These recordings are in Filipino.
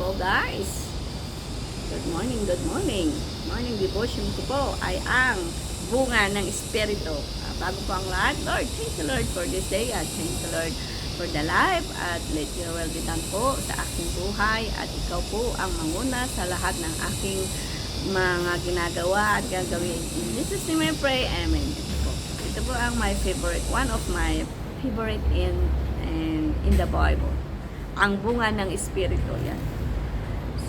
Hello guys! Good morning, good morning. Morning devotion ko po ay ang bunga ng Espiritu. Bago po ang lahat, Lord, thank you Lord for this day at thank you Lord for the life at let your will be done po sa aking buhay at ikaw po ang manguna sa lahat ng aking mga ginagawa at gagawin. In Jesus' name I pray, Amen. Ito po ang my favorite, one of my favorite in the Bible. Ang bunga ng Espiritu yan.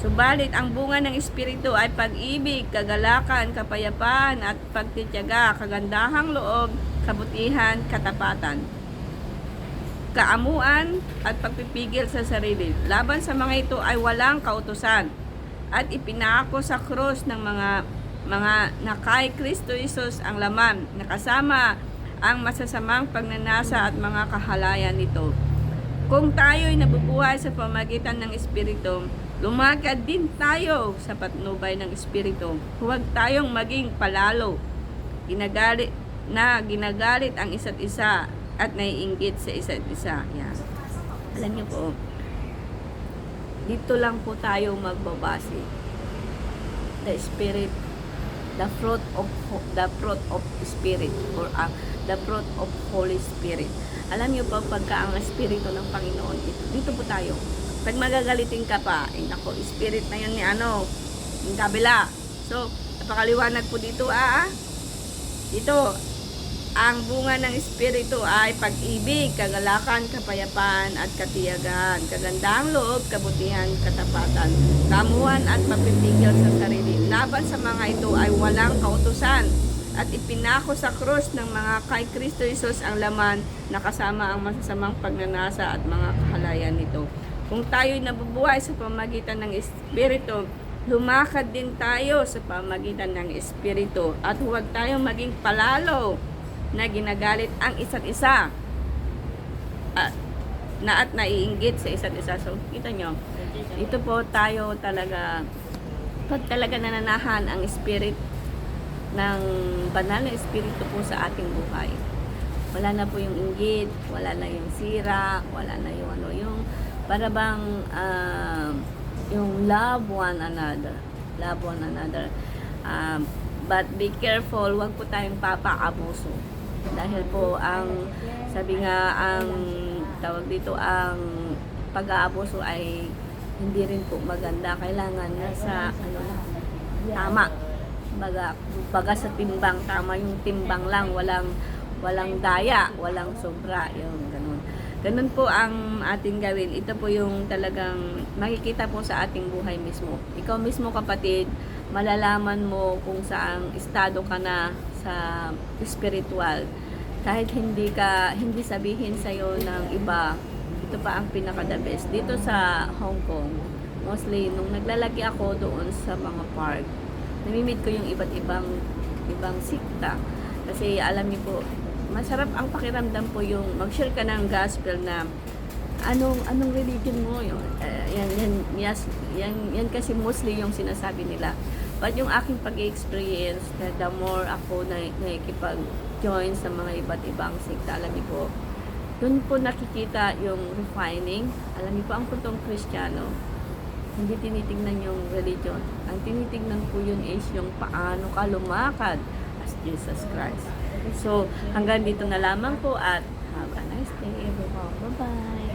Subalit ang bunga ng Espiritu ay pag-ibig, kagalakan, kapayapaan at pagtitiyaga, kagandahang loob, kabutihan, katapatan, kaamuan at pagpipigil sa sarili. Laban sa mga ito ay walang kautusan at ipinako sa krus ng mga na kay Kristo Jesus ang laman, nakasama ang masasamang pagnanasa at mga kahalayan nito. Kung tayo'y nabubuhay sa pamagitan ng Espiritu, lumakad din tayo sa patnubay ng Espiritu. Huwag tayong maging palalo, ginagalit ang isa't isa at naiinggit sa isa't isa. Yan. Alam niyo po, dito lang po tayo magbabase. The Spirit, the fruit of Spirit or the fruit of Holy Spirit. Alam niyo po, pagka ang Espiritu ng Panginoon, dito po tayo. Pag magagalitin ka pa, nako, Spirit na yun ni yung kabila. So, napakaliwanag po dito, Dito, ang bunga ng Espiritu ay pag-ibig, kagalakan, kapayapaan, at katiyagan, kagandahang loob, kabutihan, katapatan, kamuhan, at pagpipigil sa sarili. Laban sa mga ito ay walang kautusan at ipinako sa krus ng mga kay Kristo Jesus ang laman, nakasama ang masasamang pagnanasa at mga kahalayan nito. Kung tayo'y nabubuhay sa pamagitan ng Espiritu, lumakad din tayo sa pamagitan ng Espiritu at huwag tayong maging palalo na ginagalit ang isa't isa at naiinggit sa isa't isa. So, kita nyo, ito po tayo talaga, pag talaga nananahan ang Spirit ng banal na Espiritu po sa ating buhay, wala na po yung inggit, wala na yung sira, wala na yung yung para bang yung love one another, but be careful, wag po tayong papaabuso dahil po ang sabi nga, ang tawag dito, ang pag-aabuso ay hindi rin po maganda. Kailangan nasa tama, baga sa timbang, tama yung timbang lang, walang daya, walang sobra, yung ganun po ang ating gawin. Ito po yung talagang makikita po sa ating buhay mismo. Ikaw mismo, kapatid, malalaman mo kung saang estado ka na sa spiritual. Kahit hindi sabihin sa'yo ng iba, ito pa ang pinaka-the best. Dito sa Hong Kong, mostly, nung naglalagi ako doon sa mga park, namimit ko yung iba't ibang sikta. Kasi alam niyo po, masarap ang pakiramdam po yung mag-share ka ng gospel na anong religion mo yun. Yan kasi mostly yung sinasabi nila. But yung aking pag-experience, the more ako nakikipag-join sa mga iba't ibang sikta, alam niyo po, doon po nakikita yung refining. Alam niyo po, ang puntong Kristiyano, hindi tinitingnan yung religion. Ang tinitingnan po yun is yung paano ka lumakad as Jesus Christ. So, hanggang dito na lamang po at have a nice day everyone. Bye-bye!